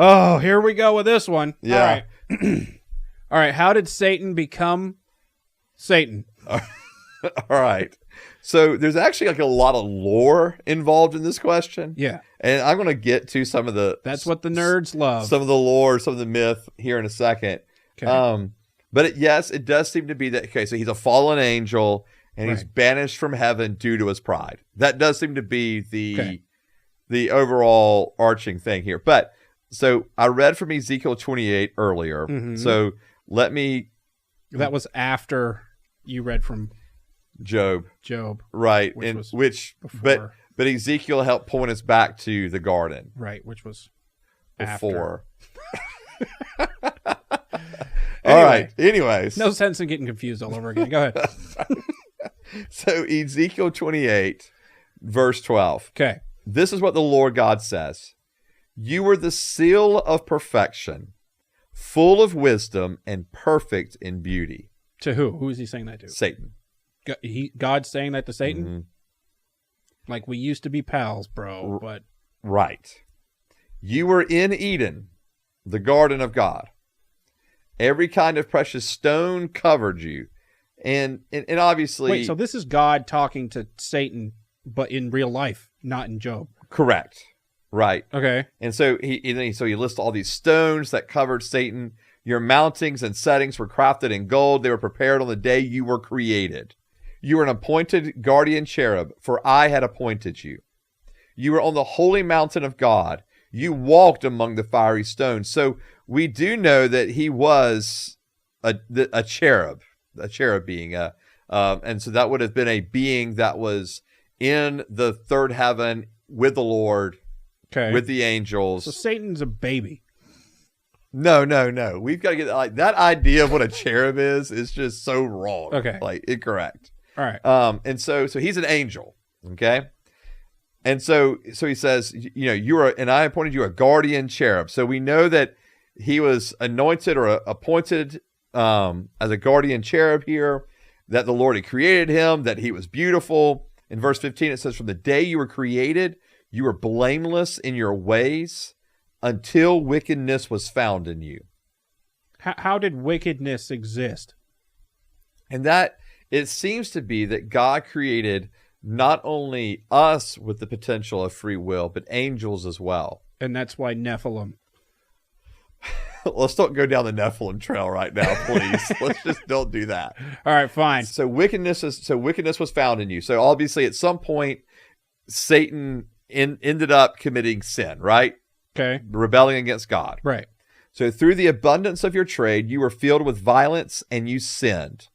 Oh, here we go with this one. Yeah. All right. All right. How did Satan become Satan? All right. So there's actually like a lot of lore involved in this question. Yeah. And I'm going to get to some of the... That's what the nerds love. Some of the lore, some of the myth here in a second. Okay. But yes, it does seem to be that... Okay, so he's a fallen angel, and he's banished from heaven due to his pride. That does seem to be the overall arching thing here. But, so I read from Ezekiel 28 earlier. Mm-hmm. So let me... That was after you read from... Job. Right. Before. But Ezekiel helped point us back to the garden. Right, which was before. Anyway, all right. Anyways. No sense in getting confused all over again. Go ahead. So Ezekiel 28, verse 12. Okay. This is what the Lord God says. You were the seal of perfection, full of wisdom and perfect in beauty. To who? Who is he saying that to? Satan. God's saying that to Satan? Mm-hmm. Like, we used to be pals, bro, but... Right. You were in Eden, the garden of God. Every kind of precious stone covered you. And obviously... Wait, so this is God talking to Satan, but in real life, not in Job. Correct. Right. Okay. And so he lists all these stones that covered Satan. Your mountings and settings were crafted in gold. They were prepared on the day you were created. You were an appointed guardian cherub, for I had appointed you. You were on the holy mountain of God. You walked among the fiery stones. So we do know that he was a cherub being. And so that would have been a being that was in the third heaven with the Lord, with the angels. So Satan's a baby. No. We've got to get that idea of what a cherub is just so wrong. Okay. Like incorrect. All right. And so he's an angel. Okay. And so he says, and I appointed you a guardian cherub. So we know that he was anointed or appointed as a guardian cherub here, that the Lord had created him, that he was beautiful. In verse 15, it says, from the day you were created, you were blameless in your ways until wickedness was found in you. How did wickedness exist? And that it seems to be that God created not only us with the potential of free will, but angels as well. And that's why Nephilim. Let's don't go down the Nephilim trail right now, please. Let's just don't do that. All right, fine. So wickedness was found in you. So obviously at some point, Satan ended up committing sin, right? Okay. Rebelling against God. Right. So through the abundance of your trade, you were filled with violence and you sinned.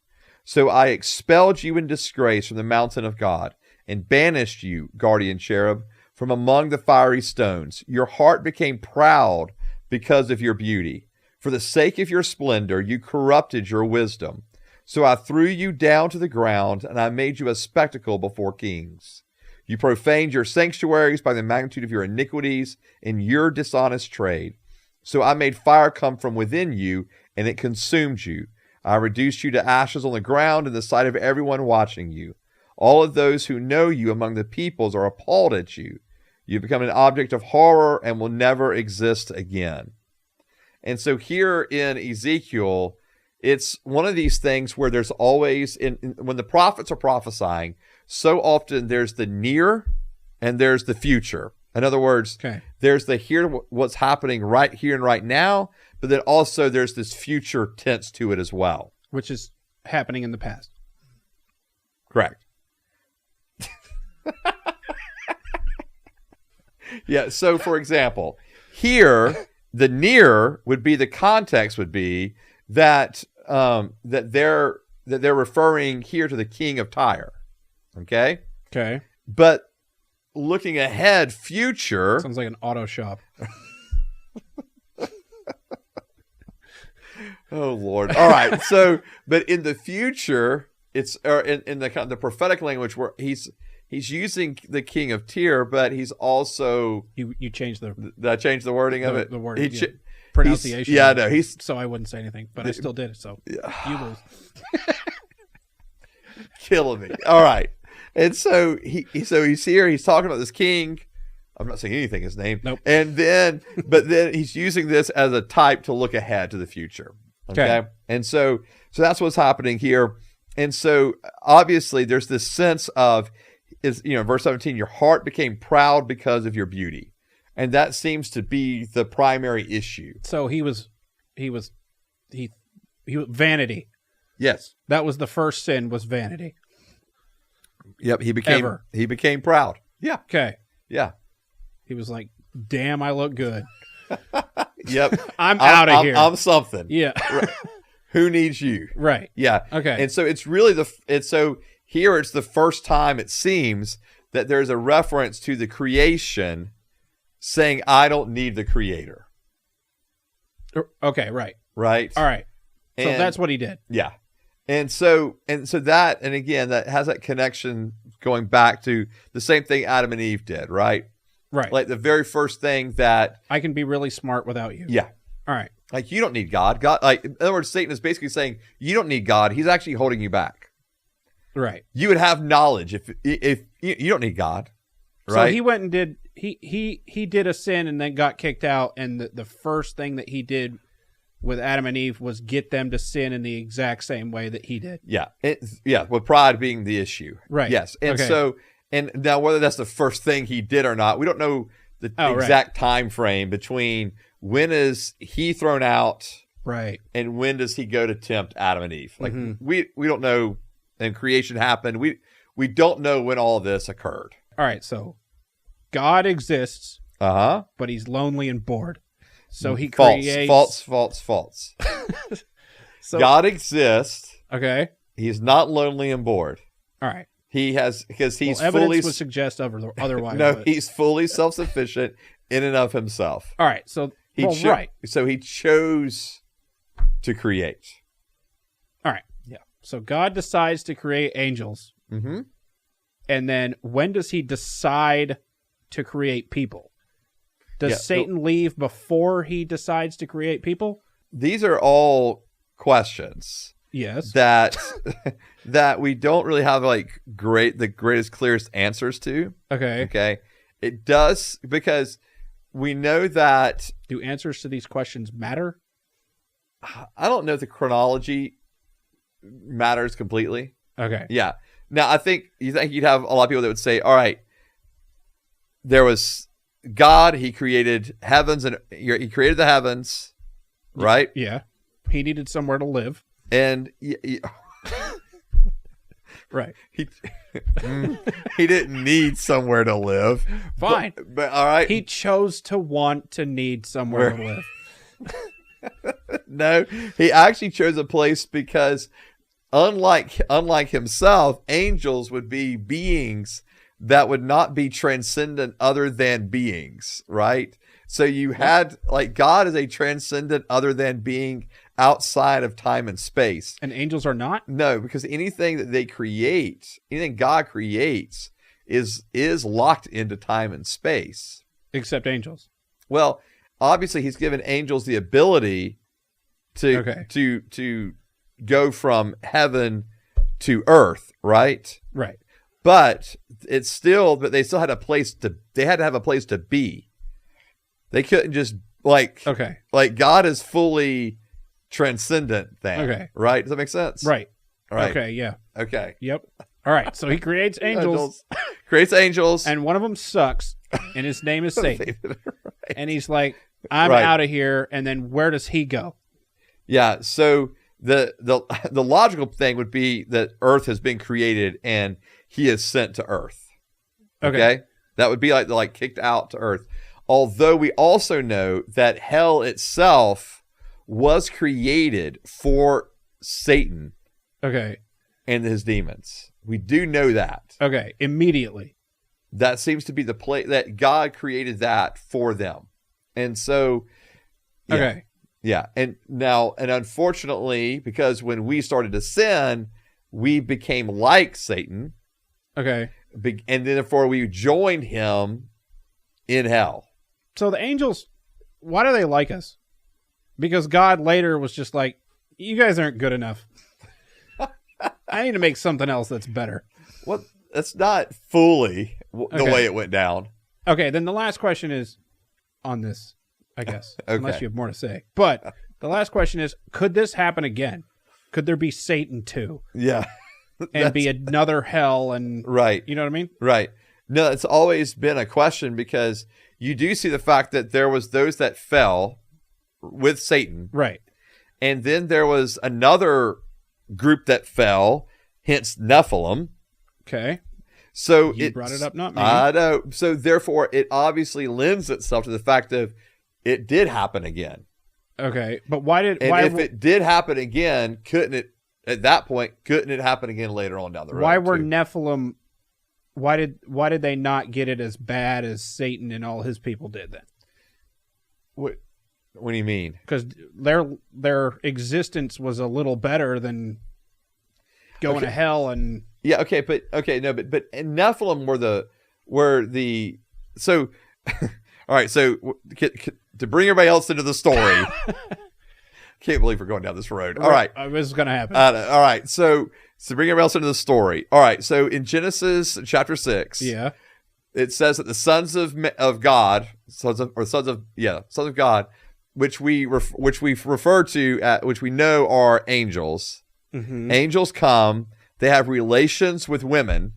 So I expelled you in disgrace from the mountain of God and banished you, guardian cherub, from among the fiery stones. Your heart became proud because of your beauty. For the sake of your splendor, you corrupted your wisdom. So I threw you down to the ground and I made you a spectacle before kings. You profaned your sanctuaries by the magnitude of your iniquities and your dishonest trade. So I made fire come from within you, and it consumed you. I reduced you to ashes on the ground in the sight of everyone watching you. All of those who know you among the peoples are appalled at you. You've become an object of horror and will never exist again. And so here in Ezekiel, it's one of these things where there's always, when the prophets are prophesying, so often there's the near and there's the future. In other words, there's the here, what's happening right here and right now, but then also there's this future tense to it as well. Which is happening in the past. Correct. Yeah, so for example, here, the near would be, the context would be that they're referring here to the king of Tyre. Okay? Okay. But looking ahead, future... Sounds like an auto shop. Oh, Lord. All right. So, but in the future, it's in the kind of the prophetic language where he's using the king of Tyre, but he's also... You changed the... I changed the wording of it? The wording, pronunciation. Yeah, no, so I wouldn't say anything, but I still did it, so you lose. Killing me. All right. And so he's here, he's talking about this king I'm not saying anything his name. Nope. And then, but then he's using this as a type to look ahead to the future. Okay. And so that's what's happening here. And so obviously there's this sense of, verse 17, your heart became proud because of your beauty. And that seems to be the primary issue. So he was vanity. Yes. That was the first sin, was vanity. Yep. He became proud. Yeah. Okay. Yeah. He was like, damn, I look good. Yep. I'm out of here. I'm something. Yeah. Right. Who needs you? Right. Yeah. Okay. And so it's really so here it's the first time it seems that there's a reference to the creation saying, I don't need the creator. Okay. Right. Right. All right. So And that's what he did. yeah. And so that, and again, that has that connection going back to the same thing Adam and Eve did, right? Right. Like the very first thing that, I can be really smart without you. yeah. All right. Like you don't need God. God, like in other words, Satan is basically saying you don't need God. He's actually holding you back. Right. You would have knowledge if you don't need God. Right. So he went and did he did a sin and then got kicked out, and the first thing that he did with Adam and Eve was get them to sin in the exact same way that he did. Yeah. With pride being the issue. Right. Yes. And Okay. so, and now whether that's the first thing he did or not, we don't know the right. exact time frame between when is he thrown out Right. and when does he go to tempt Adam and Eve. Like Mm-hmm. we don't know, and creation happened. We don't know when all of this occurred. All right. So God exists, Uh-huh. but he's lonely and bored. So he False, creates false. So, God exists. okay. He's not lonely and bored. All right. He has, because he's Evidence fully, would suggest otherwise. no, but- he's fully self-sufficient in and of himself. All right. So right. So he chose to create. All right. Yeah. So God decides to create angels. Mm-hmm. And then when does he decide to create people? Does Satan leave before he decides to create people? These are all questions Yes. that that we don't really have the greatest, clearest answers to. Okay. Okay. It does, because we know that, Do answers to these questions matter? I don't know if the chronology matters completely. Okay. Yeah. Now, I think you'd have a lot of people that would say, all right, there was God, he created heavens, and he created the heavens, right? Yeah. He needed somewhere to live. And Right. he didn't need somewhere to live. Fine. But all right. He chose to want to need somewhere to live. No, he actually chose a place because unlike himself, angels would be beings that would not be transcendent other than beings, right? So you had, like, God is a transcendent other than being outside of time and space. And angels are not? No, because anything that they create, anything God creates is locked into time and space. Except angels. Well, obviously he's given angels the ability to go from heaven to earth, right? Right. But they still had a place to have a place to be. They couldn't just like God is fully transcendent then. Okay. Right? Does that make sense? Right. Right. Okay, yeah. Okay. Yep. All right. So he creates angels. Creates angels. And one of them sucks, and his name is Satan. Right. And he's like, I'm out of here. And then where does he go? Yeah. So the logical thing would be that Earth has been created and he is sent to Earth. Okay. That would be like kicked out to Earth. Although we also know that hell itself was created for Satan. Okay. And his demons. We do know that. Okay. Immediately. That seems to be the place that God created that for them. And so, yeah. Okay. Yeah. And unfortunately, because when we started to sin, we became like Satan. Okay. And therefore we joined him in hell. So the angels, why do they like us? Because God later was just like, you guys aren't good enough. I need to make something else that's better. Well, that's not fully the way it went down. Okay, then the last question is on this, I guess, Okay. unless you have more to say. But the last question is, could this happen again? Could there be Satan 2 Yeah. and be another hell? And Right. you know what I mean? Right. No, it's always been a question because you do see the fact that there was those that fell with Satan. Right. And then there was another group that fell, hence Nephilim. Okay. So You brought it up, not me. I know. So therefore, it obviously lends itself to the fact of it did happen again. Okay, but why did And if it did happen again, couldn't it at that point? Couldn't it happen again later on down the road? why were too? Nephilim? Why did they not get it as bad as Satan and all his people did then? What do you mean? Because their existence was a little better than going to hell and Yeah. Okay. But Nephilim were the so. All right. So to bring everybody else into the story, can't believe we're going down this road. All right. This is going to happen. All right. So bring everybody else into the story. All right. So in Genesis chapter 6, Yeah. it says that the sons of God, sons of God, which we refer to which we know are angels. Mm-hmm. Angels come. They have relations with women.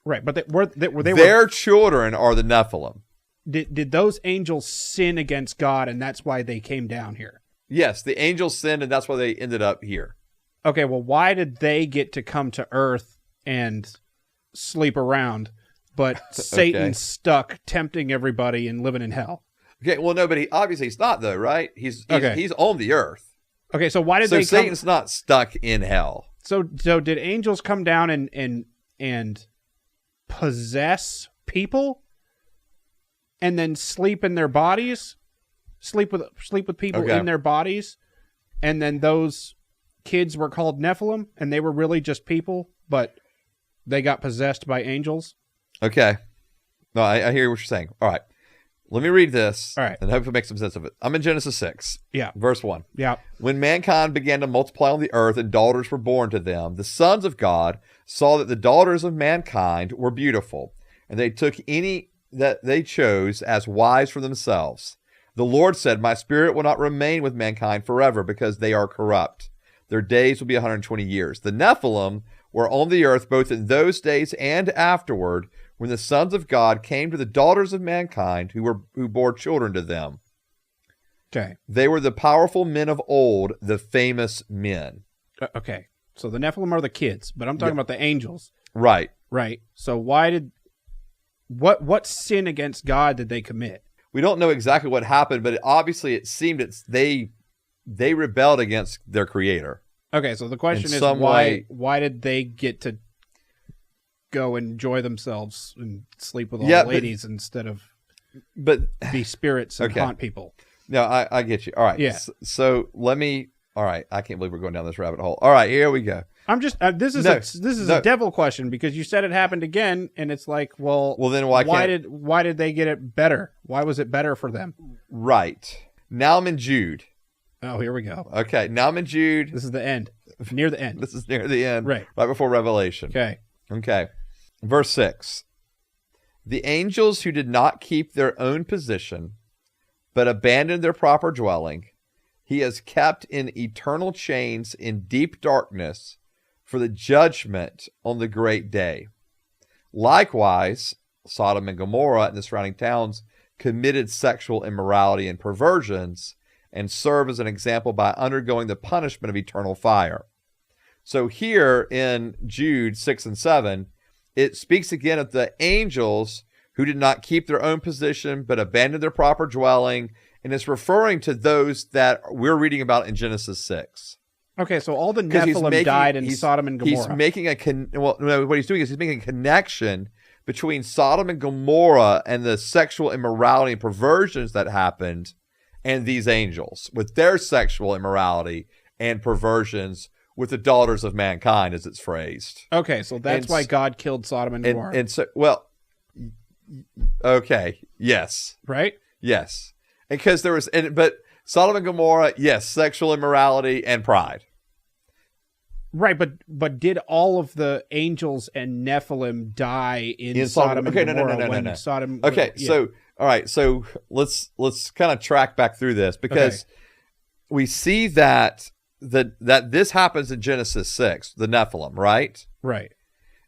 Right, but they were Their children are the Nephilim. Did those angels sin against God, and that's why they came down here? Yes, the angels sinned, and that's why they ended up here. Okay, well, why did they get to come to Earth and sleep around, but Satan's stuck tempting everybody and living in hell? Okay, well, no, but he's not though, right? He's on the earth. Okay, so why did So they? Satan's not stuck in hell. So did angels come down and possess people, and then sleep in their bodies, sleep with people in their bodies, and then those kids were called Nephilim, and they were really just people, but they got possessed by angels? Okay. No, I hear what you're saying. All right. Let me read this. All right. And hopefully make some sense of it. I'm in Genesis 6. Yeah. Verse 1. Yeah. When mankind began to multiply on the earth and daughters were born to them, the sons of God saw that the daughters of mankind were beautiful, and they took any that they chose as wives for themselves. The Lord said, "My spirit will not remain with mankind forever, because they are corrupt. Their days will be 120 years. The Nephilim were on the earth both in those days and afterward, when the sons of God came to the daughters of mankind who bore children to them. Okay. They were the powerful men of old, the famous men." Okay. So the Nephilim are the kids, but I'm talking about the angels. Right. Right. So why did what sin against God did they commit? We don't know exactly what happened, but it seemed they rebelled against their creator. Okay, so the question In is some way- why did they get to go and enjoy themselves and sleep with all Yeah, the ladies instead of But be spirits and Okay. haunt people? no, I get you. All right. Yeah. So let me. All right. I can't believe we're going down this rabbit hole. All right. Here we go. I'm just this is No. a devil question, because you said it happened again, and it's like, well, Then why did they get it better? Why was it better for them? Right. Now I'm in Jude. Oh, here we go. Okay. Now I'm in Jude. This is the end, near the end. This is near the end. Right. Right before Revelation. Okay. Okay. Verse 6. The angels who did not keep their own position, but abandoned their proper dwelling, he has kept in eternal chains in deep darkness for the judgment on the great day. Likewise, Sodom and Gomorrah and the surrounding towns committed sexual immorality and perversions, and serve as an example by undergoing the punishment of eternal fire. So here in Jude 6 and 7, it speaks again of the angels who did not keep their own position but abandoned their proper dwelling, and it's referring to those that we're reading about in Genesis 6. Okay, so all the Nephilim died in Sodom and Gomorrah. He's making what he's doing is he's making a connection between Sodom and Gomorrah and the sexual immorality and perversions that happened, and these angels with their sexual immorality and perversions with the daughters of mankind, as it's phrased. Okay, so that's why God killed Sodom and Gomorrah. And so, well, okay, yes, right? yes, because there was, but Sodom and Gomorrah, yes, sexual immorality and pride. Right, but did all of the angels and Nephilim die in Sodom and Gomorrah? No. Sodom. Okay, so all right, so let's kind of track back through this because we see that this happens in Genesis 6, the Nephilim, right? Right.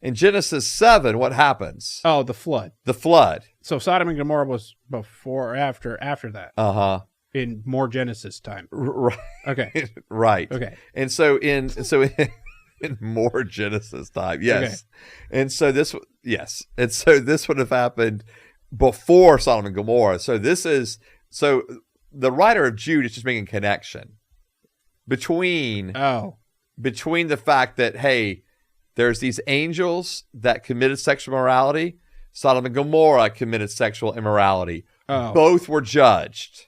In Genesis 7, what happens? Oh, the flood. The flood. So Sodom and Gomorrah was before or after that. Uh-huh. In more Genesis time. Right. Okay. Right. Okay. And so in more Genesis time. Yes. Okay. And so this would have happened before Sodom and Gomorrah. So the writer of Jude is just making a connection between the fact that, hey, there's these angels that committed sexual immorality. Sodom and Gomorrah committed sexual immorality. Oh. Both were judged.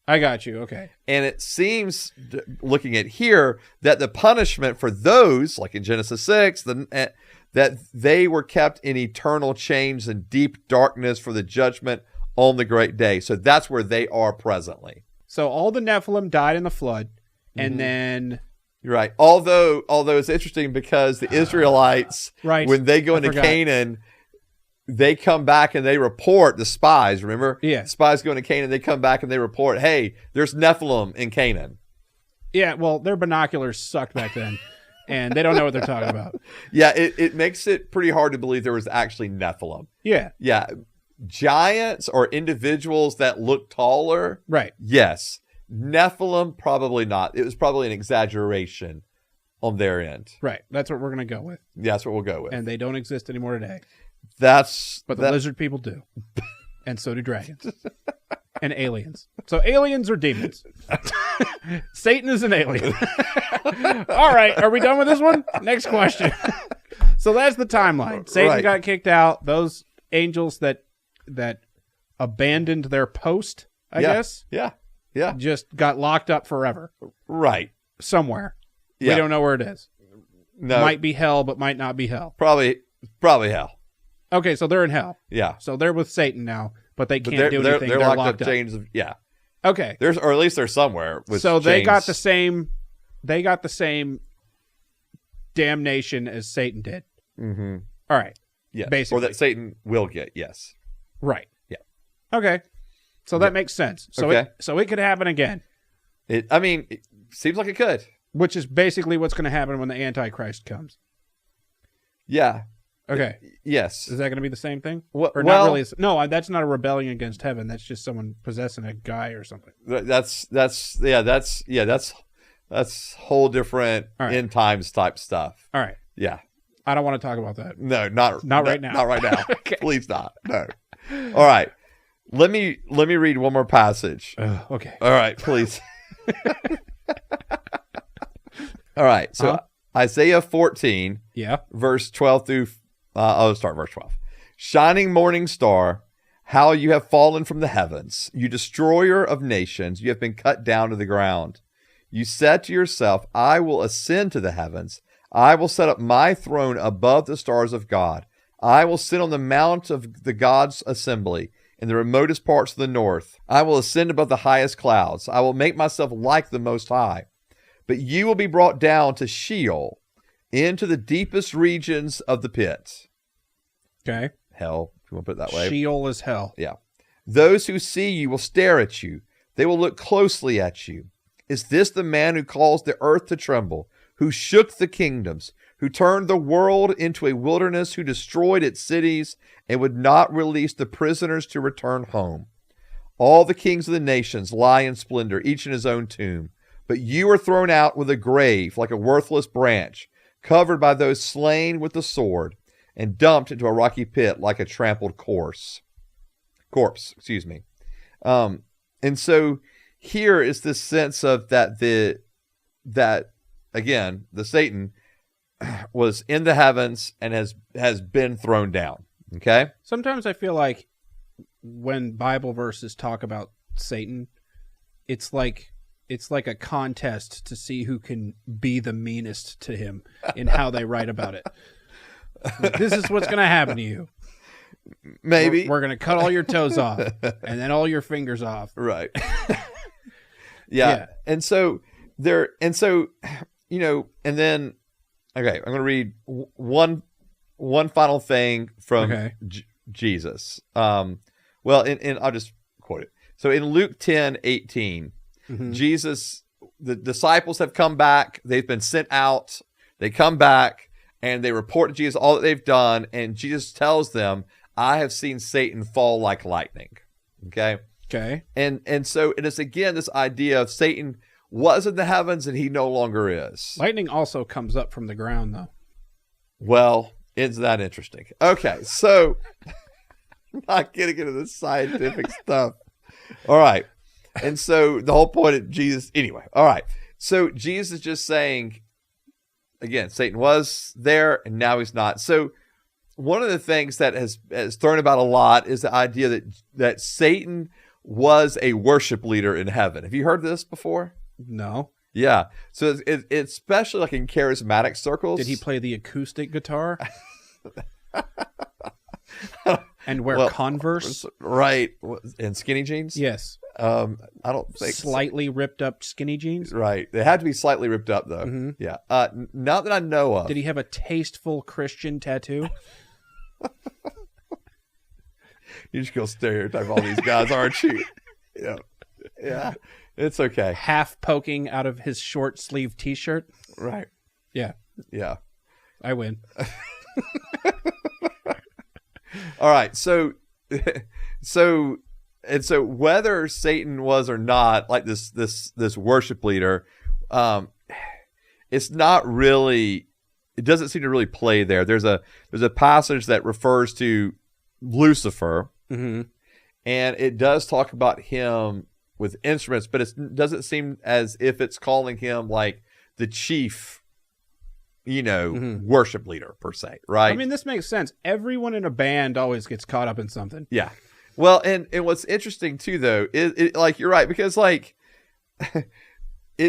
I got you. Okay. And it seems, looking at here, that the punishment for those, like in Genesis 6, that they were kept in eternal chains and deep darkness for the judgment on the great day. So that's where they are presently. So all the Nephilim died in the flood, and then... You're right. Although it's interesting because the Israelites, when they go into Canaan... They come back and they report, the spies, remember? Yeah. The spies go into Canaan, they come back and they report, hey, there's Nephilim in Canaan. Yeah, well, their binoculars sucked back then, and they don't know what they're talking about. Yeah, it makes it pretty hard to believe there was actually Nephilim. Yeah. Yeah. Giants or individuals that look taller. Right. Yes. Nephilim, probably not. It was probably an exaggeration on their end. Right. That's what we're going to go with. Yeah, that's what we'll go with. And they don't exist anymore today. But the lizard people do. And so do dragons. And aliens. So aliens or demons? Satan is an alien. All right. Are we done with this one? Next question. So that's the timeline. Satan got kicked out. Those angels that abandoned their post, I guess. Yeah. Just got locked up forever. Right. Somewhere. Yeah. We don't know where it is. No. Might be hell, but might not be hell. Probably hell. Okay, so they're in hell. Yeah. So they're with Satan now, but they can't do anything. They're locked up. Chains of, yeah. Okay. Or at least they're somewhere with so chains. they got the same damnation as Satan did. Mm-hmm. All right. Yeah. Basically. Or that Satan will get, yes. Right. Yeah. Okay. So that makes sense. So it could happen again. It seems like it could. Which is basically what's going to happen when the Antichrist comes. Yeah. Okay. Yes. Is that going to be the same thing? Well, or not really? No, that's not a rebellion against heaven. That's just someone possessing a guy or something. That's whole different end times type stuff. All right. Yeah. I don't want to talk about that. No, not right now. Not right now. Okay. Please not. No. All right. Let me read one more passage. Okay. All right, please. All right. So Isaiah 14, verse 12 through, I'll start verse 12. Shining morning star, how you have fallen from the heavens, you destroyer of nations, you have been cut down to the ground. You said to yourself, I will ascend to the heavens. I will set up my throne above the stars of God. I will sit on the mount of the God's assembly in the remotest parts of the north. I will ascend above the highest clouds. I will make myself like the Most High. But you will be brought down to Sheol, into the deepest regions of the pit. Okay. Hell, if you want to put it that way. Sheol is hell. Yeah. Those who see you will stare at you. They will look closely at you. Is this the man who caused the earth to tremble, who shook the kingdoms, who turned the world into a wilderness, who destroyed its cities and would not release the prisoners to return home? All the kings of the nations lie in splendor, each in his own tomb. But you are thrown out with a grave like a worthless branch, covered by those slain with the sword, and dumped into a rocky pit like a trampled corpse. And so here is this sense of that again, the Satan was in the heavens and has been thrown down. Okay? Sometimes I feel like when Bible verses talk about Satan, it's like a contest to see who can be the meanest to him in how they write about it. This is what's going to happen to you. Maybe. We're going to cut all your toes off and then all your fingers off. Right. Yeah. And then Okay, I'm going to read one final thing from Jesus. Well, I'll just quote it. So in Luke 10:18, Jesus, the disciples have come back. They've been sent out. They come back and they report to Jesus all that they've done. And Jesus tells them, I have seen Satan fall like lightning. Okay. Okay. And so it is, again, this idea of Satan was in the heavens and he no longer is. Lightning also comes up from the ground, though. Well, isn't that interesting? Okay. So I'm not getting into the scientific stuff. All right. And so the whole point of Jesus, anyway. All right. So Jesus is just saying, again, Satan was there and now he's not. So one of the things that has thrown about a lot is the idea that Satan was a worship leader in heaven. Have you heard this before? No. Yeah. So it's especially like in charismatic circles. Did he play the acoustic guitar? And wear Converse? Right. And skinny jeans? Yes. I don't think slightly ripped up skinny jeans? Right. They had to be slightly ripped up, though. Mm-hmm. Yeah. Not that I know of. Did he have a tasteful Christian tattoo? You just go stereotype all these guys, aren't you? Yeah. Yeah. It's okay. Half poking out of his short sleeve t-shirt? Right. Yeah. Yeah. I win. All right. So whether Satan was or not like this worship leader, it's not really, it doesn't seem to really play there. There's a passage that refers to Lucifer, and it does talk about him with instruments, but it doesn't seem as if it's calling him like the chief, worship leader per se, right? I mean, this makes sense. Everyone in a band always gets caught up in something. Yeah. Well, and what's interesting too, though, is like you're right, because like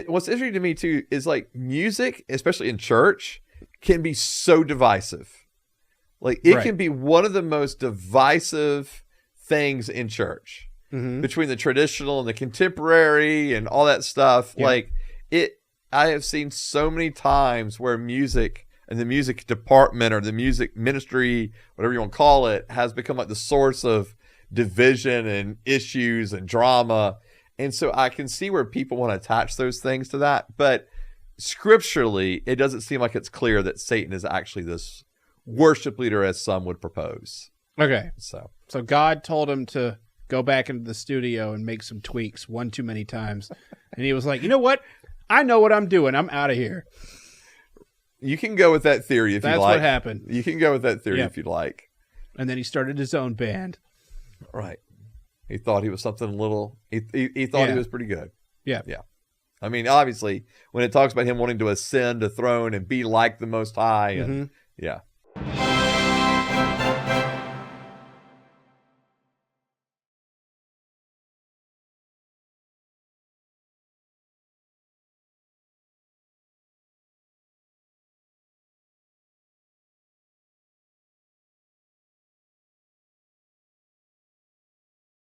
what's interesting to me too is like music, especially in church, can be so divisive. Like it can be one of the most divisive things in church between the traditional and the contemporary and all that stuff. Yeah. Like I have seen so many times where music and the music department or the music ministry, whatever you want to call it, has become like the source of division and issues and drama. And so I can see where people want to attach those things to that. But scripturally, it doesn't seem like it's clear that Satan is actually this worship leader as some would propose. Okay. So God told him to go back into the studio and make some tweaks one too many times. And he was like, you know what? I know what I'm doing. I'm out of here. You can go with that theory if you like. That's what happened. You can go with that theory if you'd like. And then he started his own band. Right. He thought he was something little. He thought he was pretty good. Yeah. Yeah. I mean, obviously, when it talks about him wanting to ascend a throne and be like the Most High, and yeah.